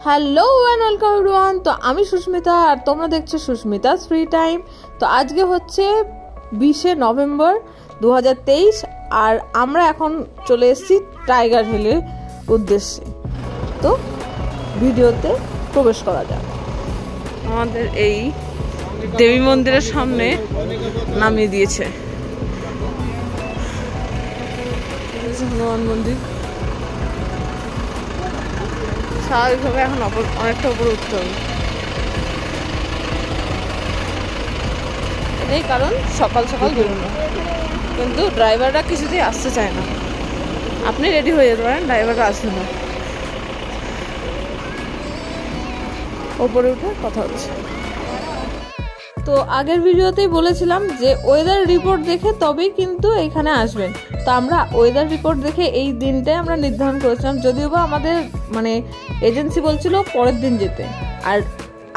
Hello and welcome everyone. তো আমি সুস্মিতা আর তোমরা দেখছো সুস্মিতাস ফ্রি টাইম। তো আজকে হচ্ছে 20শে নভেম্বর 2023 আর আমরা এখন চলে এসেছি টাইগার হিলের উদ্দেশ্যে। তো ভিডিওতে প্রবেশ করা যাক। আমাদের এই দেবী মন্দিরের সামনে নামিয়ে দিয়েছে হনুমান মন্দির। স্বাভাবিকভাবে এখন অনেকটা উপরে উঠতে হবে, এটাই কারণ সকাল সকাল বেরোনো। কিন্তু ড্রাইভাররা কিছুতেই আসতে চায় না। আপনি রেডি হয়ে যেতে পারেন, ড্রাইভাররা আসবে না। ওপরে উঠে কথা হচ্ছে। তো আগের ভিডিওতেই বলেছিলাম যে ওয়েদার রিপোর্ট দেখে তবেই কিন্তু এখানে আসবেন। তো আমরা ওয়েদার রিপোর্ট দেখে এই দিনটাই আমরা নির্ধারণ করেছিলাম, যদিও বা আমাদের এজেন্সি বলছিল পরের দিন যেতে, আর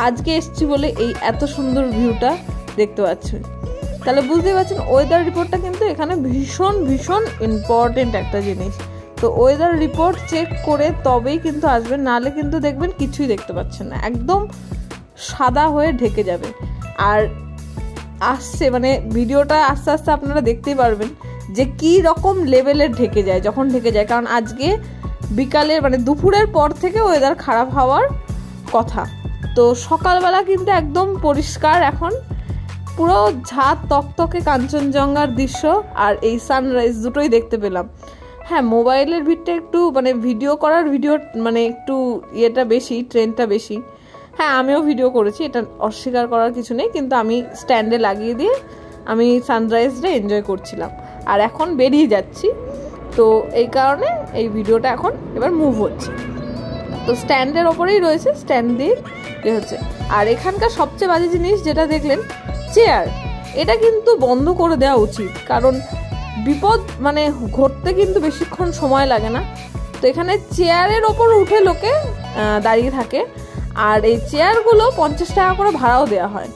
আজকে এসছি বলে এই এত সুন্দর ভিউটা দেখতে পাচ্ছেন। তাহলে বুঝতেই পারছেন ওয়েদার রিপোর্টটা কিন্তু এখানে ভীষণ ভীষণ ইম্পর্টেন্ট একটা জিনিস। তো ওয়েদার রিপোর্ট চেক করে তবেই কিন্তু আসবেন, নাহলে কিন্তু দেখবেন কিছুই দেখতে পাচ্ছেন না, একদম সাদা হয়ে ঢেকে যাবে। আর আসছে ভিডিওটা আস্তে আস্তে আপনারা দেখতেই পারবেন যে কি রকম লেভেলের ঢেকে যায় যখন ঢেকে যায়, কারণ আজকে বিকালের দুপুরের পর থেকে ওয়েদার খারাপ হওয়ার কথা। তো সকালবেলা কিন্তু একদম পরিষ্কার, এখন পুরো ঝাঁ তকতকে কাঞ্চনজঙ্ঘার দৃশ্য আর এই সানরাইজ দুটোই দেখতে পেলাম। হ্যাঁ, মোবাইলের ভিড়টা একটু ভিডিও করার একটু ইয়েটা বেশি, ট্রেনটা বেশি। হ্যাঁ, আমিও ভিডিও করেছি, এটা অস্বীকার করার কিছু নেই, কিন্তু আমি স্ট্যান্ডে লাগিয়ে দিয়ে আমি সানরাইজটা এনজয় করছিলাম আর এখন বেরিয়ে যাচ্ছি। তো এই কারণে এই ভিডিওটা এখন এবার মুভ হচ্ছে। তো স্ট্যান্ডের ওপরেই রয়েছে, স্ট্যান্ড দিয়ে ইয়ে হচ্ছে। আর এখানকার সবচেয়ে বাজে জিনিস যেটা দেখলেন, চেয়ার, এটা কিন্তু বন্ধ করে দেওয়া উচিত, কারণ বিপদ ঘটতে কিন্তু বেশিক্ষণ সময় লাগে না। তো এখানে চেয়ারের ওপর উঠে লোকে দাঁড়িয়ে থাকে, আর এই চেয়ারগুলো 50 টাকা করে ভাড়াও দেওয়া হয়।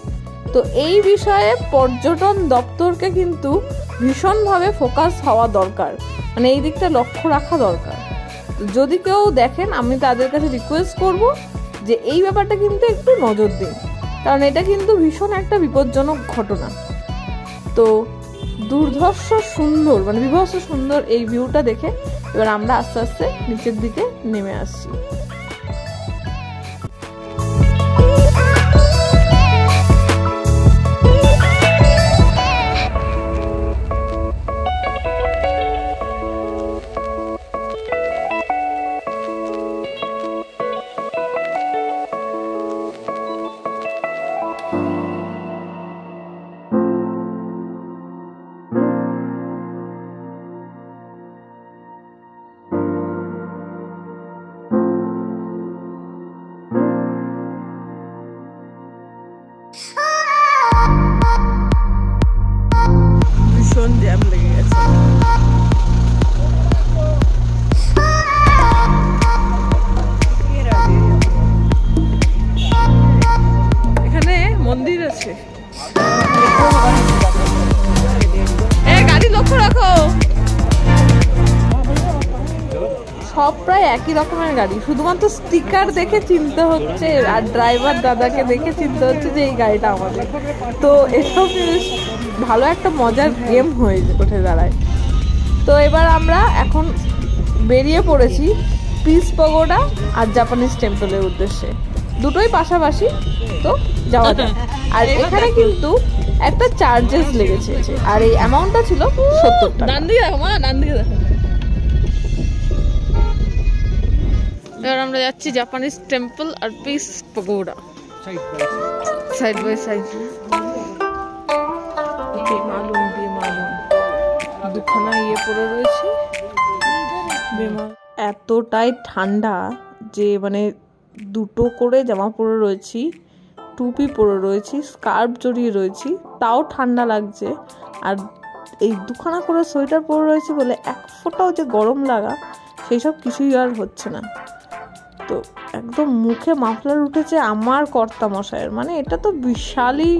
তো এই বিষয়ে পর্যটন দপ্তরকে কিন্তু ভীষণভাবে ফোকাস হওয়া দরকার, এই দিকটা লক্ষ্য রাখা দরকার। যদি কেউ দেখেন, আমি তাদের কাছে রিকোয়েস্ট করব যে এই ব্যাপারটা কিন্তু একটু নজর দিন, কারণ এটা কিন্তু ভীষণ একটা বিপজ্জনক ঘটনা। তো দুর্ধর্ষ সুন্দর বিভৎস সুন্দর এই ভিউটা দেখে এবার আমরা আস্তে আস্তে নিচের দিকে নেমে আসছি। ভীষণ জ্যাম লেগে গেছে। এখানে মন্দির আছে, গাড়ি লক্ষ্য রাখো। সব প্রায় একই রকমের গাড়ি, শুধুমাত্র স্টিকার দেখে চিনতে হচ্ছে আর ড্রাইভার দাদাকে দেখে চিনতে হচ্ছে যে এই গাড়িটা আমাদের। তো এসব বেশ ভালো একটা মজার গেম হয়ে ওঠে দাঁড়ায়। তো এবার আমরা এখন বেরিয়ে পড়েছি পিস পগোডা আর জাপানিজ টেম্পলের উদ্দেশ্যে, দুটোই পাশাপাশি। তো যাওয়া যায়। আর এখানে কিন্তু একটা চার্জেস লেগেছে, আর এই অ্যামাউন্টটা ছিল 70 টাকা। এবার আমরা যাচ্ছি জাপানিজ টেম্পল আর peace pagoda side by side. দুখানা পড়ে রয়েছে, এতটাই ঠান্ডা যে দুটো করে জামা পরে রয়েছি, টুপি পরে রয়েছি, স্কার্ফ জড়িয়ে রয়েছি, তাও ঠান্ডা লাগছে। আর এই দুখানা করে সোয়েটার পরে রয়েছি বলে এক ফোঁটাও যে গরম লাগা সেই সব কিছুই আর হচ্ছে না। তো একদম মুখে মাফলার উঠেছে আমার কর্তা মশাইয়ের, এটা তো বিশালই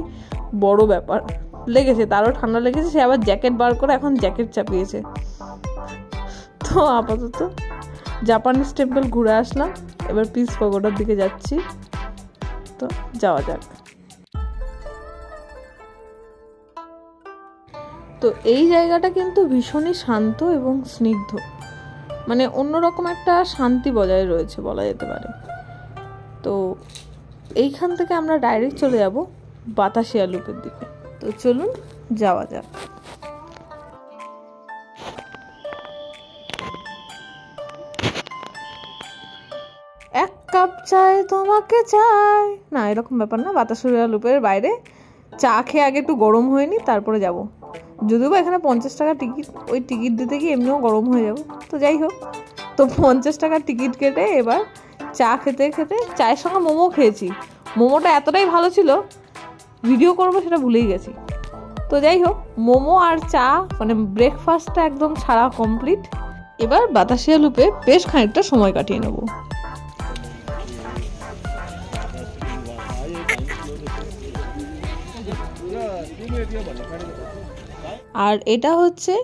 বড় ব্যাপার লেগেছে। তারও ঠান্ডা লেগেছে, সে আবার জ্যাকেট বার করে এখন জ্যাকেট চাপিয়েছে। তো আপাতত জাপানিজ টেম্পল ঘুরে আসলাম, এবার পিস পকোড়ার দিকে যাচ্ছি, তো যাওয়া যাক। তো এই জায়গাটা কিন্তু ভীষণই শান্ত এবং স্নিগ্ধ, মানে অন্যরকম একটা শান্তি বজায় রয়েছে বলা যেতে পারে। তো এইখান থেকে আমরা ডাইরেক্ট চলে যাব বাতাসিয়া লুপের দিকে। তো চলুন যাওয়া যাক। এক কাপ চাই তোমাকে চাই না, এরকম ব্যাপার না। বাতাসিয়া লুপের বাইরে চা খেয়ে আগে একটু গরম হয়ে নি, তারপরে যাব। যদিও বা এখানে 50 টাকা টিকিট, ওই টিকিট দিতে গিয়ে এমনিও গরম হয়ে যাব। তো যাই হোক, তো 50 টাকার টিকিট কেটে এবার চা খেতে খেতে, চায়ের সঙ্গে মোমো খেয়েছি। মোমোটা এতটাই ভালো ছিল, ভিডিও করবো সেটা ভুলেই গেছি। তো যাই হোক, মোমো আর চা মানে ব্রেকফাস্টটা একদম ছাড়া কমপ্লিট। এবার বাতাসিয়া লুপে বেশ খানিকটা সময় কাটিয়ে নেব। আর এটা হচ্ছে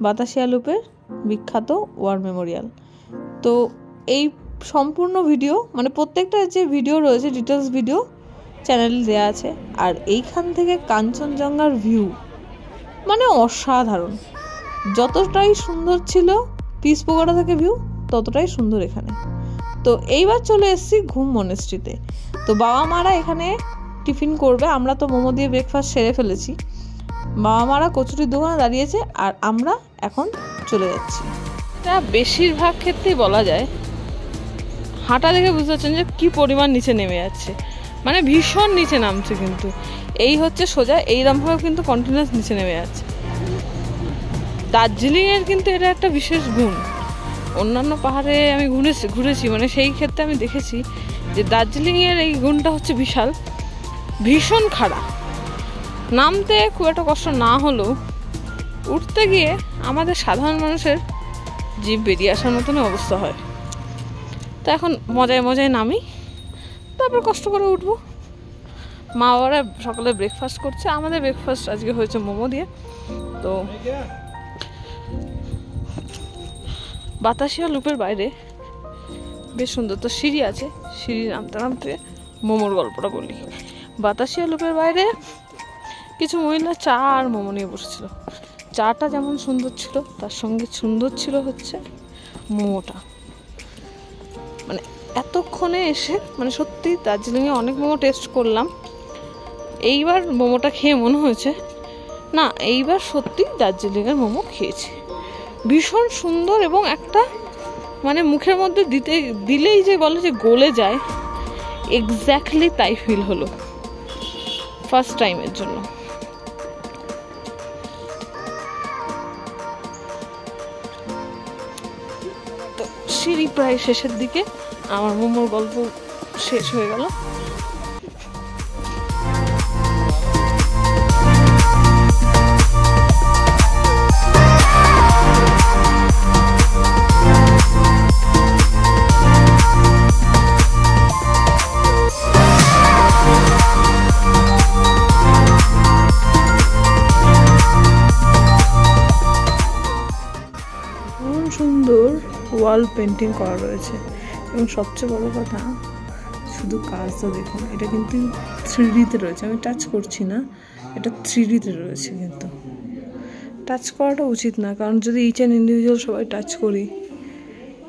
বাতাসিয়া লুপের বিখ্যাত ওয়ার মেমোরিয়াল। তো এই সম্পূর্ণ ভিডিও মানে প্রত্যেকটা যে ভিডিও রয়েছে ডিটেলস ভিডিও চ্যানেলে দেওয়া আছে। আর এইখান থেকে কাঞ্চনজঙ্ঘার ভিউ মানে অসাধারণ। যতটাই সুন্দর ছিল পিস পকোড়া থেকে ভিউ, ততটাই সুন্দর এখানে। তো এইবার চলে এসেছি ঘুম মনেস্ট্রিতে। তো বাবা মারা এখানে টিফিন করবে, আমরা তো মোমো দিয়ে ব্রেকফাস্ট সেরে ফেলেছি। বাবা মারা কচুরির দোকানে দাঁড়িয়েছে আর আমরা এখন চলে যাচ্ছি। এটা বেশিরভাগ ক্ষেত্রেই বলা যায়, হাঁটা দেখে বুঝতে পারছেন যে কি পরিমাণ নিচে নেমে যাচ্ছে, মানে ভীষণ নিচে নামছে। কিন্তু এই হচ্ছে সোজা, এইরকমভাবে কিন্তু কন্টিনিউয়াস নিচে নেমে যাচ্ছে। দার্জিলিংয়ের কিন্তু এটা একটা বিশেষ গুণ। অন্যান্য পাহাড়ে আমি ঘুরেছি, মানে সেই ক্ষেত্রে আমি দেখেছি যে দার্জিলিংয়ের এই গুণটা হচ্ছে বিশাল, ভীষণ খাড়া। নামতে খুব একটা কষ্ট না হলেও উঠতে গিয়ে আমাদের সাধারণ মানুষের জিভ বেরিয়ে আসার মতনই অবস্থা হয়। তো এখন মজায় মজায় নামি, তারপর কষ্ট করে উঠবো। মা বাবারা সকালে ব্রেকফাস্ট করছে, আমাদের ব্রেকফাস্ট আজকে হয়েছে মোমো দিয়ে। তো বাতাসিয়া লুপের বাইরে বেশ সুন্দর তো সিঁড়ি আছে, সিঁড়ি নামতে নামতে মোমোর গল্পটা বলি। বাতাসিয়া লুপের বাইরে কিছু মহিলা চা আর মোমো নিয়ে বসেছিল। চাটা যেমন সুন্দর ছিল, তার সঙ্গে সুন্দর ছিল হচ্ছে মোমোটা। মানে এতক্ষণে এসে মানে সত্যি দার্জিলিংয়ে অনেক মোমো টেস্ট করলাম, এইবার মোমোটা খেয়ে মনে হয়েছে না এইবার সত্যি দার্জিলিংয়ের মোমো খেয়েছি। ভীষণ সুন্দর এবং একটা মানে মুখের মধ্যে দিলেই যে বলে যে গলে যায়, এক্স্যাক্টলি তাই ফিল হলো ফার্স্ট টাইমের জন্য। তো সিঁড়ি প্রায় শেষের দিকে, আমার মোমোর গল্প শেষ হয়ে গেল। সুন্দর ওয়াল পেন্টিং করা রয়েছে এবং সবচেয়ে বড় কথা শুধু কাজটা দেখুন, এটা কিন্তু 3Dতে রয়েছে। আমি টাচ করছি না, এটা 3Dতে রয়েছে। কিন্তু টাচ করাটা উচিত না, কারণ যদি ইচ অ্যান্ড ইন্ডিভিজুয়াল সবাই টাচ করি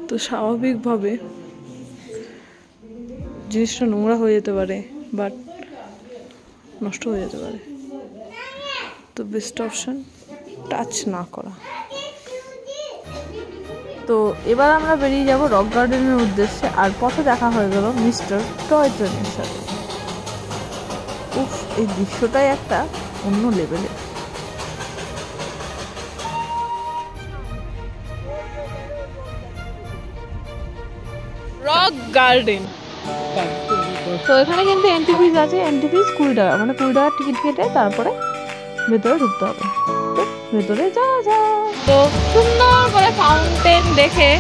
তো স্বাভাবিকভাবে জিনিসটা নোংরা হয়ে যেতে পারে বা নষ্ট হয়ে যেতে পারে। তো বেস্ট অপশন টাচ না করা। তো এবার আমরা বেরিয়ে যাব রক গার্ডেনের উদ্দেশ্যে। আর পথে দেখা হয়ে গেল মিস্টার টয় ট্রেনের সাথে। উফ, এই দৃশ্যটাই একটা অন্য লেভেলের। রক গার্ডেন, তো এখানে কিন্তু এন্ট্রি ফিস আছে। এন্ট্রি ফিস 20 টাকা, মানে 20 টাকার টিকিট কেটে তারপরে ভেতরে ঢুকতে হবে। তো ভেতরে যাওয়া যায়। তো সুন্দর করে ফাউন্টেন দেখে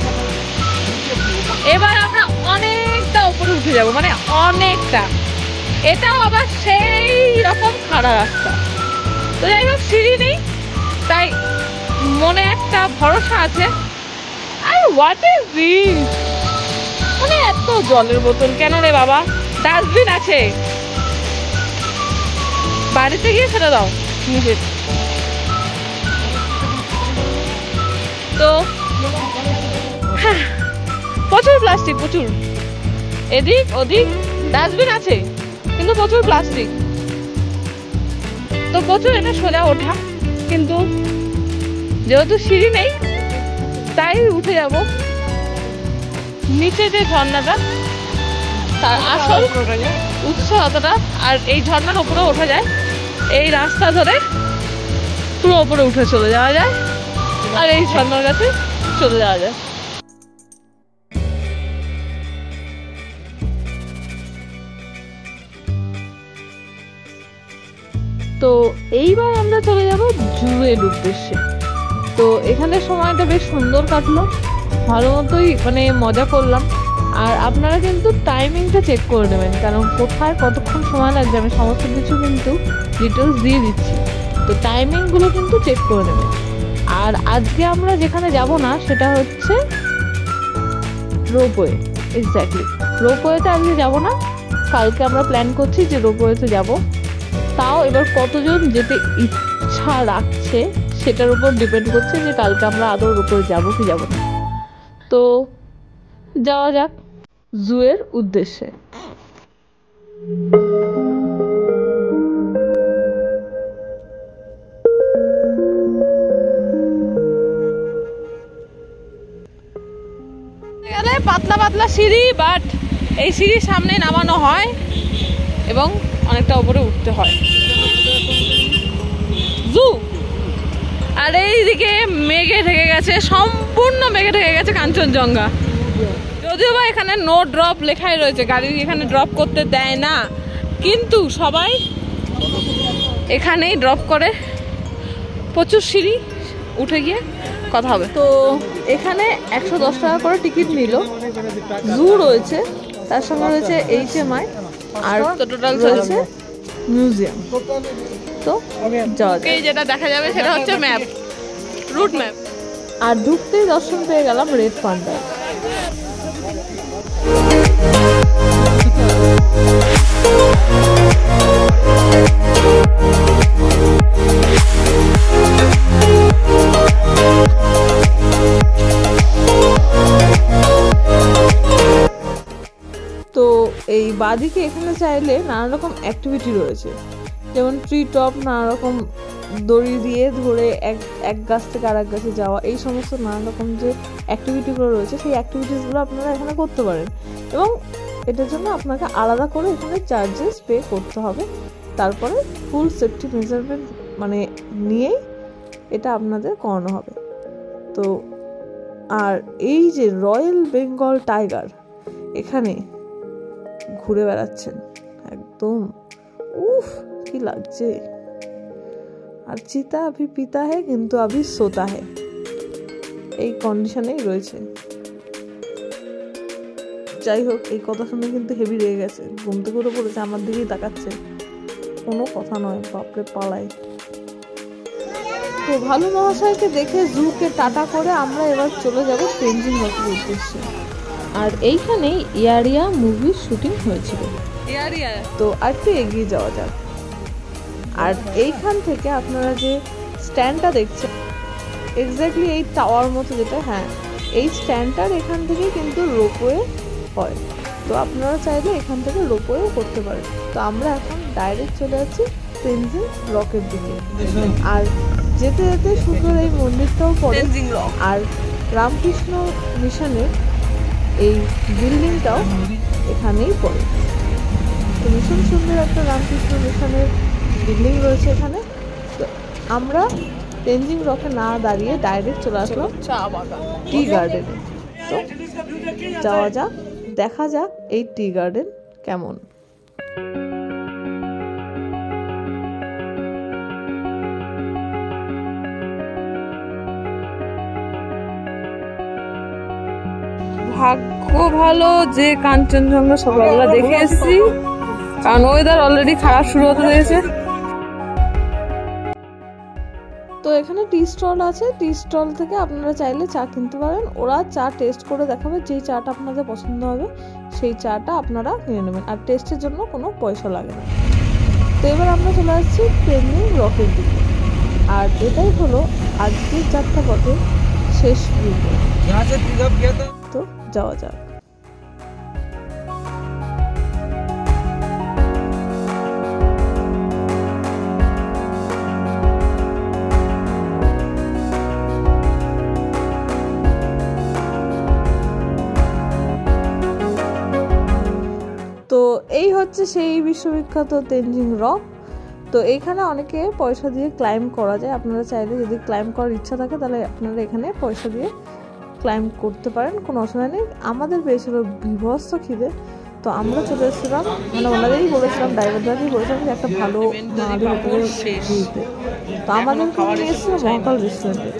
এবার আমরা অনেকটা উপরে উঠে যাব, মানে অনেকটা। এটাও আবার সেই রকম খাড়া রাস্তা। তো যাই হোক, সিঁড়ি নেই, তাই মনে একটা ভরসা আছে। আর হোয়াট ইজ দিস, মানে এত জলের বোতল কেন রে বাবা? ডাস্টবিন আছে, বাড়িতে গিয়ে ফেলে দাও নিজের। তো প্রচুর প্লাস্টিক, প্রচুর এদিক ওদিক। ডাস্টবিন আছে কিন্তু প্রচুর প্লাস্টিক, তো প্রচুর। এটা সোজা ওঠা, কিন্তু যেহেতু সিঁড়ি নেই তাই উঠে যাব নিচে যে ঝর্ণাটা, তার আসল উৎস অতটা। আর এই ঝর্ণার উপরে ওঠা যায়, এই রাস্তা ধরে পুরো উপরে উঠে চলে যাওয়া যায়, আর এই ঝর্ণার কাছে চলে যাওয়া যায়। তো এইবার আমরা চলে যাব জুয়ের উদ্দেশ্যে। তো এখানে সময়টা বেশ সুন্দর কাটলো, ভালো মতোই মানে মজা করলাম। আর আপনারা কিন্তু টাইমিংটা চেক করে নেবেন, কারণ কোথায় কতক্ষণ সময় লাগবে আমি সমস্ত কিছু কিন্তু ডিটেলস দিয়ে দিচ্ছি। তো টাইমিংগুলো কিন্তু চেক করে নেবেন। আর আজকে আমরা যেখানে যাব না সেটা হচ্ছে রোপওয়ে। এক্স্যাক্টলি রোপওয়েতে আজকে যাব না, কালকে আমরা প্ল্যান করছি যে রোপওয়েতে যাব। তাও এবার কতজন যেতে ইচ্ছা রাখছে সেটার উপর ডিপেন্ড করছে যে কালকে আমরা আদৌ রোপওয়ে যাব কি যাব না। তো যাওয়া যাক জুয়ের উদ্দেশ্যে। পাতলা পাতলা সিঁড়ি, বাট এই সিঁড়ির সামনে নামানো হয় এবং অনেকটা উপরে উঠতে হয়। জু আর এইদিকে মেঘে ঢেকে গেছে, সম্পূর্ণ মেঘে ঢেকে গেছে কাঞ্চনজঙ্ঘা। যদিও বা এখানে নো ড্রপ লেখাই রয়েছে, গাড়ি এখানে ড্রপ করতে দেয় না, কিন্তু সবাই এখানেই ড্রপ করে। প্রচুর সিঁড়ি, উঠে গিয়ে কথা হবে। তো এখানে 110 টাকা করে টিকিট নিল। জু রয়েছে, তার সঙ্গে রয়েছে HMI, আর টোটাল রয়েছে মিউজিয়াম। তো যাওয়া যায়। যেটা দেখা যাবে সেটা হচ্ছে ম্যাপ, রুট ম্যাপ। আর ঢুকতেই দর্শন পেয়ে গেলাম রেড পান্ডা। তো এই বাদিকে এখানে চাইলে নানা রকম অ্যাক্টিভিটি রয়েছে, যেমন ট্রি টপ, নানা রকম দড়ি দিয়ে ধরে এক গাছ থেকে আর এক গাছে যাওয়া, এই সমস্ত নানা রকম যে অ্যাক্টিভিটিগুলো রয়েছে সেই অ্যাক্টিভিটিসগুলো আপনারা এখানে করতে পারেন। এবং এটার জন্য আপনাকে আলাদা করে এখানে চার্জেস পে করতে হবে। তারপরে ফুল সেফটি মেজারমেন্ট মানে নিয়েই এটা আপনাদের করানো হবে। তো আর এই যে রয়্যাল বেঙ্গল টাইগার এখানে ঘুরে বেড়াচ্ছেন একদম, উফ কি লাগছে। আর চিতা আভি পিতা হে কিন্তু আভি সোতা হে, এই কন্ডিশনেই রয়েছে। যাই হোক, এই কথা শুনে কিন্তু হেভি রেগে গেছে, ঘুম থেকে উঠে পড়েছে, আমার দিকেই তাকাচ্ছে, কোনো কথা নয়, বাপরে পালাই। তো ভালো মহাশয়কে দেখে জুকে টাটা করে আমরা এবার চলে যাব তেনজিং রকের উদ্দেশ্যে। আর এইখানেই ইয়ারিয়া মুভির শুটিং হয়েছিল। তো একটু এগিয়ে যাওয়া যাক। আর এইখান থেকে আপনারা যে স্ট্যান্ডটা দেখছেন, এক্স্যাক্টলি এই টাওয়ার মতো যেটা, হ্যাঁ এই স্ট্যান্ডটার এখান থেকে কিন্তু রোপওয়ে হয়। তো আপনারা চাইলে এখান থেকে রোপওয়ে করতে পারেন। তো আমরা এখন ডাইরেক্ট চলে যাচ্ছি তেনজিং রকের দিকে। আর যেতে যেতে সুন্দর এই মন্দিরটাও পড়ে, আর রামকৃষ্ণ মিশনের এই বিল্ডিংটাও এখানেই পড়ে। তো ভীষণ সুন্দর একটা রামকৃষ্ণ মিশনের বিল্ডিং রয়েছে এখানে। তো আমরা তেনজিং রকে না দাঁড়িয়ে ডাইরেক্ট চলে আসলাম টি গার্ডেনে। তো যাওয়া যাক, দেখা যাক এই টি গার্ডেন কেমন। ভাগ্য ভালো যে কাঞ্চনজঙ্ঘা সকালবেলা দেখে এসেছি, কারণ ওয়েদার অলরেডি খারাপ শুরু হতে হয়েছে। তো এখানে টি স্টল আছে, টি স্টল থেকে আপনারা চাইলে চা কিনতে পারেন। ওরা চা টেস্ট করে দেখাবে, যেই চাটা আপনাদের পছন্দ হবে সেই চাটা আপনারা কিনে নেবেন, আর টেস্টের জন্য কোনো পয়সা লাগে না। তো এবার আমরা চলে আসছি তেনজিং রকের দিকে, আর এটাই হলো আজকের যাত্রাপথে শেষ ভিউ। তো যাওয়া যাক। তো এই হচ্ছে সেই বিশ্ববিখ্যাত তেনজিং রক। তো এইখানে অনেকে পয়সা দিয়ে ক্লাইম্ব করা যায়, আপনারা চাইলে যদি ক্লাইম্ব করার ইচ্ছা থাকে তাহলে আপনারা এখানে পয়সা দিয়ে ক্লাইম্ব করতে পারেন, কোনো অসুবিধা নেই। আমাদের পেয়েছিল বিভৎস খিদে, তো আমরা চলে এসেছিলাম, মানে ওনাদেরই বলেছিলাম, ড্রাইভারদারই বলেছিলাম যে একটা ভালো দিতে। তো আমাদের নিয়ে এসেছিল মহাকাল রেস্টুরেন্টে,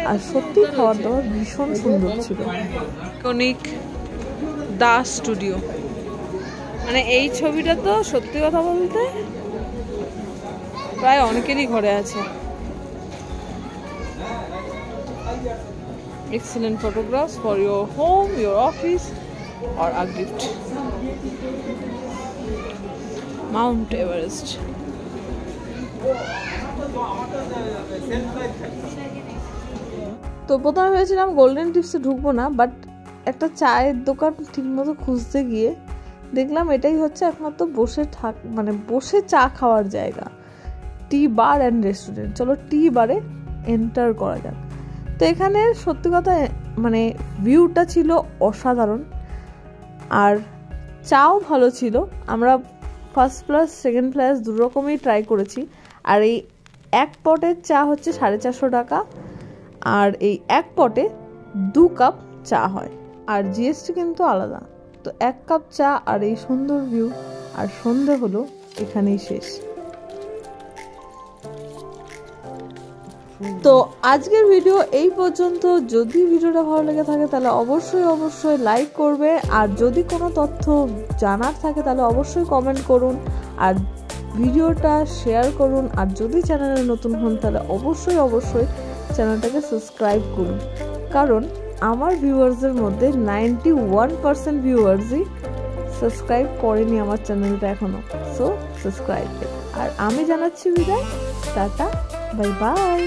আর সত্যি খাবার দাবার ভীষণ সুন্দর ছিল। কনিক দাস স্টুডিও, মানে এই ছবিটা তো সত্যি কথা বলতে প্রায় অনেকেরই ঘরে আছে। Excellent photographs for your home, your office or a gift. Mount Everest. তো প্রথমে ভেবেছিলাম গোল্ডেন টিপসে ঢুকবো না, বাট একটা চায়ের দোকান ঠিকমতো খুঁজতে গিয়ে দেখলাম এটাই হচ্ছে একমাত্র বসে চা খাওয়ার জায়গা, টি বার অ্যান্ড রেস্টুরেন্ট। চলো টি বারে এন্টার করা যাক। তো এখানে সত্যি কথা মানে ভিউটা ছিল অসাধারণ, আর চাও ভালো ছিল। আমরা ফার্স্ট ক্লাস সেকেন্ড ক্লাস দু রকমই ট্রাই করেছি, আর এই এক পটের চা হচ্ছে 450 টাকা, আর এই এক পটে 2 কাপ চা হয়, আর জিএসটি কিন্তু আলাদা। তো 1 কাপ চা আর এই সুন্দর ভিউ, আর সন্ধে হলো এখানেই শেষ। তো আজকের ভিডিও এই পর্যন্ত। যদি ভিডিওটা ভালো লেগে থাকে তাহলে অবশ্যই লাইক করবে, আর যদি কোনো তথ্য জানার থাকে তাহলে অবশ্যই কমেন্ট করুন, আর ভিডিওটা শেয়ার করুন, আর যদি চ্যানেলে নতুন হন তাহলে অবশ্যই চ্যানেলটাকে সাবস্ক্রাইব করুন, কারণ আমার ভিউয়ার্সের মধ্যে 91% ভিউয়ার্সই সাবস্ক্রাইব করেনি আমার চ্যানেলটা এখনো। So subscribe. আর আমি জানাচ্ছি বিদায়, টাটা, বাই বাই।